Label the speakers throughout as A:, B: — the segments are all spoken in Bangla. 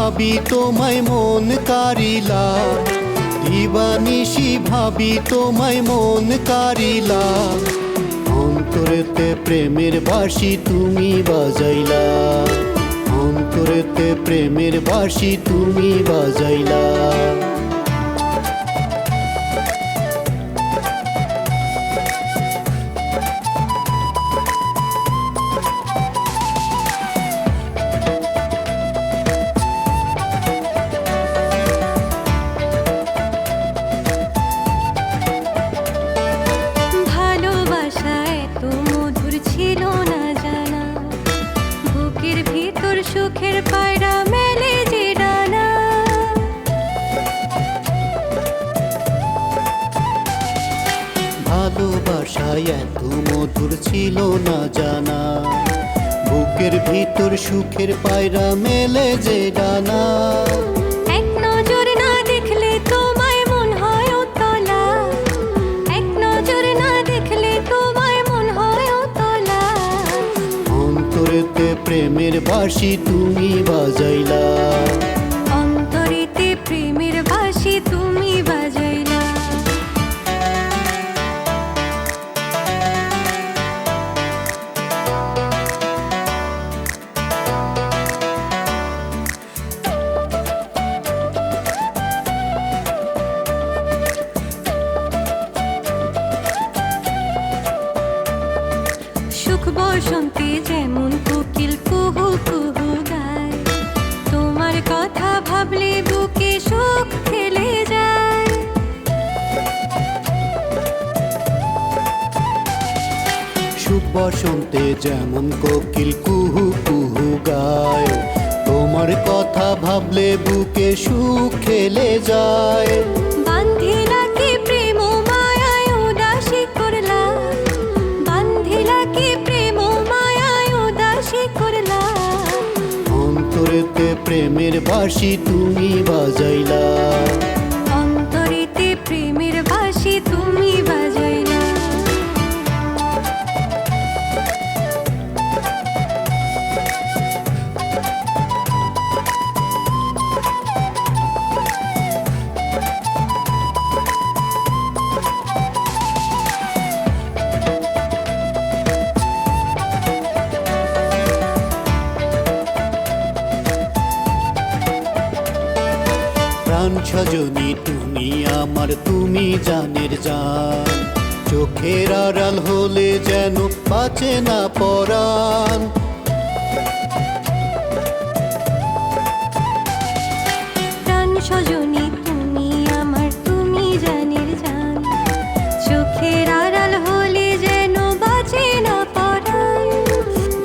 A: ভাবি তোমায় মন কারিলা, দিবানিশি ভাবি তোমায় মন কারিলা। অন্তরেতে প্রেমের বাঁশি তুমি বাজাইলা, অন্তরেতে প্রেমের বাঁশি তুমি বাজাইলা।
B: সুখের পায়রা মেলে যে ডানা,
A: ভালোবাসায় এত মধুর ছিল না জানা, বুকের ভিতর সুখের পায়রা মেলে যে ডানা।
B: এক নজর না দেখলে তোমায় মন হয় উতলা, এক নজর না দেখলে তোমায় মন হয় উতলা।
A: অন্তরেতে প্রেমের বাঁশি তুমি বাজাইলা,
B: অন্তরেতে প্রেমের বাঁশি তুমি বাজাইলা। সুখ বসন্তে যেমন কোকিল কুহু কুহু গায়, তোমার কথা ভাবলে বুকে সুখ খেলে যায়।
A: সুখ বসন্তে যেমন কোকিল কুহু কুহু গায়, তোমার কথা ভাবলে বুকে সুখ খেলে যায়।
B: বান্ধিলা কি প্রেম মায়ায় উদাসী করলা, বান্ধিলা কি প্রেম মায়ায় উদাসী করলা।
A: অন্তরেতে প্রেমের বাঁশি তুমি বাজাইলা,
B: অন্তরেতে প্রেমের বাঁশি তুমি বাজাইলা।
A: প্রাণ সজনী তুমি আমার, তুমি জানের জান, চোখের আড়াল হলে যেন বাঁচে না পরাণ।
B: প্রাণ সজনী তুমি আমার, তুমি জানের জান, চোখের আড়াল হলে যেন বাঁচে না পরাণ।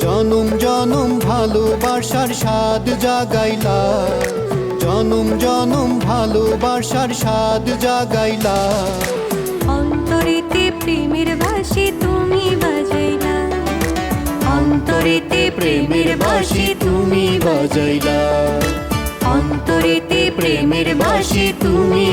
A: জনম জনম ভালোবাসার স্বাদ জাগাইলা, জনম জনম ভালোবাসার স্বাদ জাগাইলা।
B: অন্তরেতে প্রেমের বাঁশি তুমি বাজাইলা, অন্তরেতে প্রেমের বাঁশি তুমি বাজাইলা, অন্তরেতে প্রেমের বাঁশি তুমি